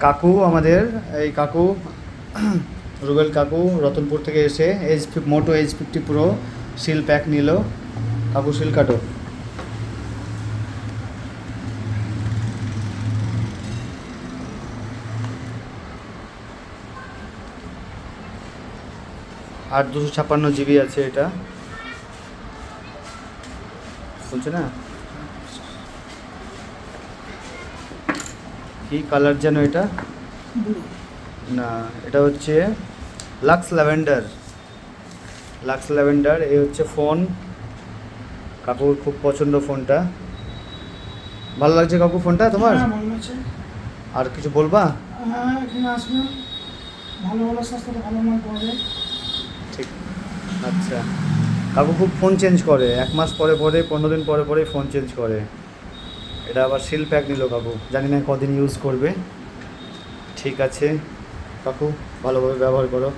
কাকু আমাদের, এই কাকু রুবেল কাকু রতনপুর থেকে এসে মোটো H50 প্রো সিল প্যাক নিল। কাকু সিল কাটো। আর 256 GB আছে এটা, বলছে না কি কালার যেন এটা, না এটা হচ্ছে লাক্স ল্যাভেন্ডার। এই হচ্ছে ফোন, কাকুর খুব পছন্দ ফোনটা। ভালো লাগছে কাকু ফোনটা তোমার? হ্যাঁ, ভালো লাগছে। আর কিছু বলবা? হ্যাঁ, এখানে আসবেন, ভালো ভালো সস্তাতে ভালো মাল পাওয়া যায়। ঠিক, আচ্ছা। কাকু খুব ফোন চেঞ্জ করে, 1 মাস পরে পরে, 15 দিন পরে পরে ফোন চেঞ্জ করে। এটা আবার সিল প্যাক নিল কাকু, জানি না কদিন ইউজ করবে। ঠিক আছে কাকু, ভালোভাবে ব্যবহার করো।